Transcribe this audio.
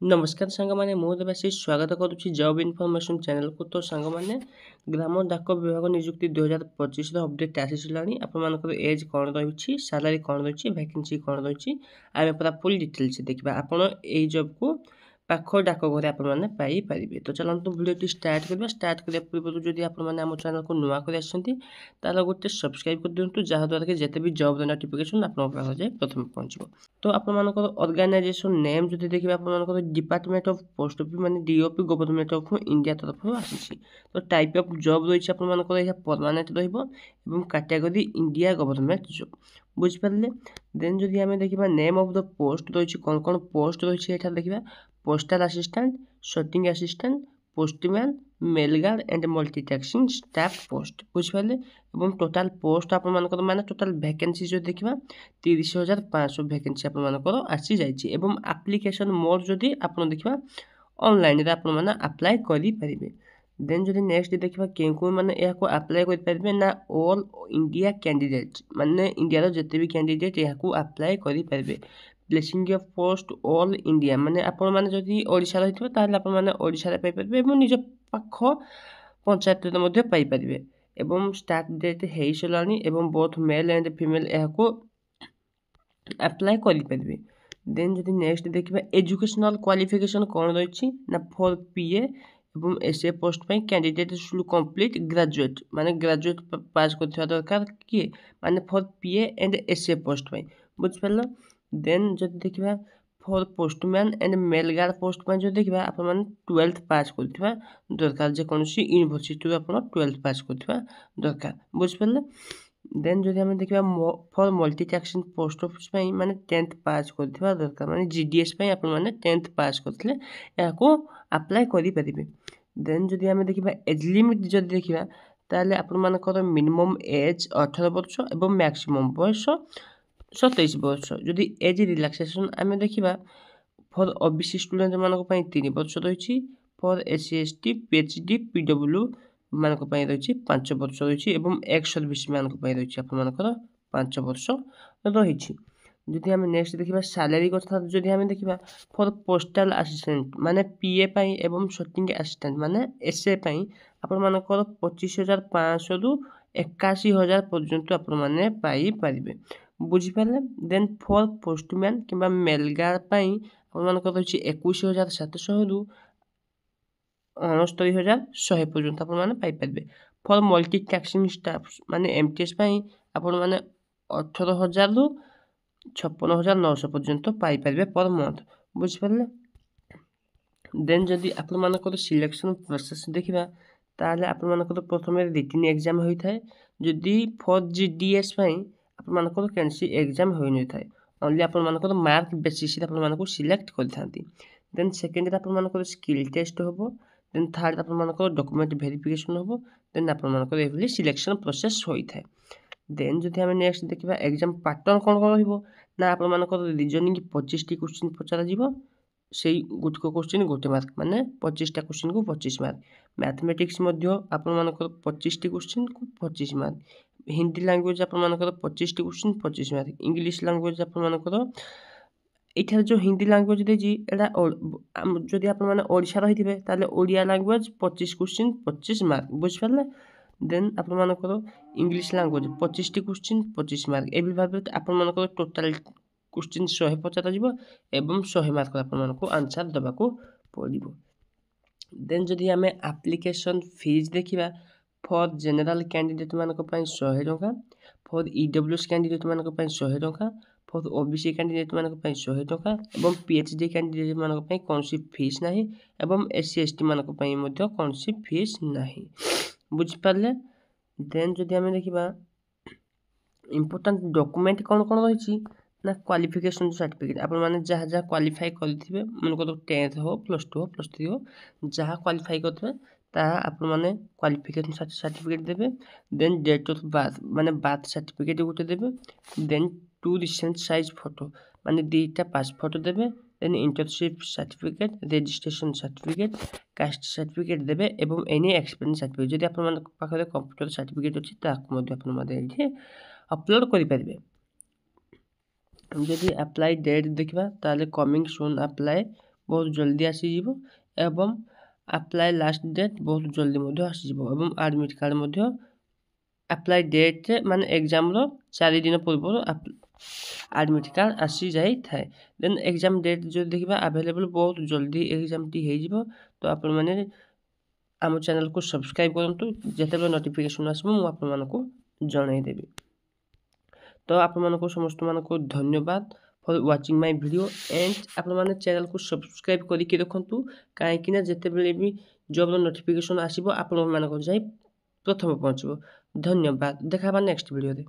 नमस्कार सांगमाने ମୁଁ ଦେବାଶିଷ ସ୍ୱାଗତ କରୁଛି ଜବ୍ ଇନଫର୍ମେସନ୍ ଚ୍ୟାନେଲକୁ। ତ ସାଙ୍ଗମାନେ ଗ୍ରାମ ଡାକ ବିଭାଗ ନିଯୁକ୍ତି 2025ର ଅପଡେଟ୍ ଆସିସାରିଲାଣି। ଆପଣମାନଙ୍କର ଏଜ୍ କ'ଣ ରହିଛି, ସାଲାରୀ କ'ଣ ରହିଛି, ଭ୍ୟାକେନ୍ସି କ'ଣ ରହିଛି, ଆମେ ପୁରା ଫୁଲ୍ ଡିଟେଲ୍ସ ଦେଖିବା। ଆପଣ ଏଇ ଜବ୍କୁ ପାଖ ଡାକଘରେ ଆପଣମାନେ ପାଇପାରିବେ। ତ ଚାଲନ୍ତୁ ଭିଡ଼ିଓଟି ଷ୍ଟାର୍ଟ କରିବା। ଷ୍ଟାର୍ଟ କରିବା ପୂର୍ବରୁ ଯଦି ଆପଣମାନେ ଆମ ଚ୍ୟାନେଲକୁ ନୂଆ କରି ଆସିଛନ୍ତି ତାହେଲେ ଗୋଟେ ସବସ୍କ୍ରାଇବ୍ କରିଦିଅନ୍ତୁ, ଯାହାଦ୍ୱାରା କି ଯେତେ ବି ଜବ୍ର ନୋଟିଫିକେସନ୍ ଆପଣଙ୍କ ପାଖରେ ଯାଇ ପ୍ରଥମେ ପହଞ୍ଚିବ। ତ ଆପଣମାନଙ୍କର ଅର୍ଗାନାଇଜେସନ୍ ନେମ୍ ଯଦି ଦେଖିବେ, ଆପଣମାନଙ୍କର ଡିପାର୍ଟମେଣ୍ଟ ଅଫ୍ ପୋଷ୍ଟ ଅଫିସ୍ ମାନେ DOP ଗଭର୍ଣ୍ଣମେଣ୍ଟ ଅଫ୍ ଇଣ୍ଡିଆ ତରଫରୁ ଆସିଛି। ତ ଟାଇପ୍ ଅଫ୍ ଜବ୍ ରହିଛି ଆପଣମାନଙ୍କର ଏହା ପରମାନେଣ୍ଟ ରହିବ ଏବଂ କାଟାଗୋରୀ ଇଣ୍ଡିଆ ଗଭର୍ଣ୍ଣମେଣ୍ଟ ଜବ୍, ବୁଝିପାରିଲେ। ଦେନ୍ ଯଦି ଆମେ ଦେଖିବା ନେମ୍ ଅଫ୍ ଦ ପୋଷ୍ଟ ରହିଛି, କ'ଣ କ'ଣ ପୋଷ୍ଟ ରହିଛି ଏଠାରେ ଦେଖିବା। Postal assistant, sorting assistant, postman, mail guard and multitasking staff post, बुझिपारे। एवं टोटाल पोस्ट आपनकर माने टोटाल वैकेंसी जो देखा 30,500 वैकेंसी आपनकर आसी जाइए। एवं एप्लिकेशन मोड जदि आप देखा ऑनलाइन रे आपन माने अप्लाई करि परिबे। देन जदि नेक्स्ट देखा केउ माने याको अप्लाई करि परिबे ना ऑल इंडिया कैंडिडेट माने इंडिया रो जते भी कैंडिडेट याको अप्लाई करि परिबे। Placing of post all India माने आपण माने जदि ओडिशा रहितबे ताले आपण माने ओडिशा रे पाई परिबे एवं निज पाख पंचायत रे मध्ये पाई परिबे। एवं स्टार्ट डेट हेई सलानी एवं बोथ मेल एंड फीमेल याको अप्लाई करि परिबे। देन जदि नेक्स्ट देखिबा एजुकेशनल क्वालिफिकेशन कोन रहिछि ना फॉर पीए एवं एसए पोस्ट पाई कैंडिडेट शुड कंप्लीट ग्रेजुएट माने ग्रेजुएट पास करथिबा दरकार कि माने for PA and SA post पाई, बुझ परलो। देन जदि देखिबा for postman and mail guard post पाई जो देखिबा आपण माने 12th पास करथिबा दरकार, जे कोनसी यूनिवर्सिटी रो आपण 12th पास करथिबा दरकार, बुझ परलो। देन जदि हम देखिबा फॉर मल्टीटास्किंग पोस्ट ऑफिस पाई माने 10th पास करथिबा दरकार, माने जीडीएस पाई आपण माने 10th पास करथिले याको अप्लाई करि परिबे। देन जदि हम देखिबा एज लिमिट जदि देखिबा ताले आपण मानकर मिनिमम एज 18 वर्ष एवं मैक्सिमम बयस 27 वर्ष। जदि एज रिलैक्सेशन आम देखा फॉर ओबीसी स्टूडेंट मानक 3 वर्ष रही, for SC ST PhD PW मानक रही 5 वर्ष रही एवं एक्स सर्विस मानक रही आपर 5 वर्ष रही। जदि हम नेक्स्ट देखा सैलरी कथा जदि हम देखा फॉर पोस्टाल असिस्टेंट माने पीए पाई एवं सॉर्टिंग असिस्टेंट माने एसए पाई आपण मानकर 25,500 रु 81,000 पर्यंत आपण माने पाई परिबे, बुझिपारे। देन फॉर पोस्टमैन किंबा मेलगार्ड पाई आपण मानकर रही 21,700 रु 69,100 पर्यंत आपण माने पाई परिबे। फॉर मल्टीटास्किंग स्टाफ माने एमटीएस पाई आपण माने 18,000 रु 56,900 पर्यंत पाई परिबे पर मंथ, बुझिपारे। देन जदि आपण मानकर सिलेक्शन प्रोसेस देखिबा ताले आपण मानकर प्रथमे रिटन एग्जाम होई थाए। जदि फॉर जीडीएस पाई आपण मानकर कैंसी एग्जाम होई नै थाए, ओनली आपण मानकर मार्क बेसिस रे आपण मानकर सिलेक्ट करथांती। देन सेकंड रे आपण मानकर स्किल टेस्ट होबो। देन थर्ड आपण मानकर डॉक्यूमेंट वेरिफिकेशन होबो। देन आपण मानकर एवली सिलेक्शन प्रोसेस होई थाए। देन जदि हम नेक्स्ट देखिबा एग्जाम पैटर्न कोन कोन रहइबो ना आपण मानकर रीजनिंग 25 टी क्वेश्चन पचरा जिवो, सेई गुटको क्वेश्चन गोटे मार्क माने 25 टा क्वेश्चन को 25 मार्क। मैथमेटिक्स मध्य आपण मानकर 25 टी क्वेश्चन को 25 मार्क। हिंदी लैंग्वेज आपण मानकर 25 टी क्वेश्चन 25 मार्क। इंग्लिश लैंग्वेज आपण मानकर एठार जो हिंदी लैंग्वेज देजी एटा जदि आपण माने ओडिशा रहिथिबे ताले ओडिया लैंग्वेज 25 क्वेश्चन 25 मार्क, बुझ परले। देन आपण मानकर इंग्लिश लैंग्वेज 25 टी क्वेश्चन 25 मार्क। एबी भाबे आपण मानकर टोटल क्वेश्चन 100 पचारा जिवो एवं 100 मार्क आपण मानको आंसर दबाको पड़िबो। देन जदि हमें एप्लिकेशन फीस देखिबा फॉर जनरल कैंडिडेट मानक पई 100 टका, फॉर ईडब्ल्यूएस कैंडिडेट मानक पई 100 टका, फॉर ओबीसी कैंडिडेट मानक पई 100 टका एवं पीएचडी कैंडिडेट मानक पई कोनसी फीस नाही एवं एससी एसटी मानक पई मध्ये कोनसी फीस नाही, बुझ परले। देन जदि हमें देखिबा इंपोर्टेंट डॉक्यूमेंट कोन कोन रहिछि ना क्वालिफिकेशन सर्टिफिकेट आपण माने जहाँ जहाँ क्वालिफाई करथिबे मन को 10th हो +2 हो +3 हो जहाँ क्वालिफाई करथिबे ता आपण माने क्वालिफिकेशन सर्टिफिकेट देबे। देन डेट ऑफ बर्थ माने बर्थ सर्टिफिकेट गोटे देबे। देन 2 रिसेंट साइज फोटो माने 2टा पासपोर्ट देबे। Then internship certificate, registration certificate, caste certificate देबे एवं एनी एक्सपीरियंस सर्टिफिकेट जदि आपण माने पाखरे कंप्यूटर सर्टिफिकेट अछि ताकू मध्ये आपण माने एठी अपलोड करि परिबे। जदि अप्लाई डेट देखिबा ताले कमिंग सून अप्लाई बहुत जल्दी आसीजिवो एवं अप्लाई लास्ट डेट बहुत जल्दी मध्य आसीजिवो एवं एडमिट कार्ड मध्य अप्लाई डेट माने एग्जाम रो 4 दिन पूर्व एडमिट कार्ड आसी जाई थाए। देन एग्जाम डेट जो देखिबा अवेलेबल बहुत जल्दी एग्जाम टी हे जिवो। तो आपण माने आम चैनल को सब्सक्राइब करंतु जेतेबे नोटिफिकेशन आसबो मु आपण मानको जणाई देबी। तो आपण मानको समस्त मानको धन्यवाद for watching my video and आपण माने चैनल को सब्सक्राइब करिके रखंतु काहे कि ना जेतेबेले भी जॉब नोटिफिकेशन आसीबो आपण मानको जाई प्रथम पहुंचबो। धन्यवाद, देखाबा नेक्स्ट वीडियो रे।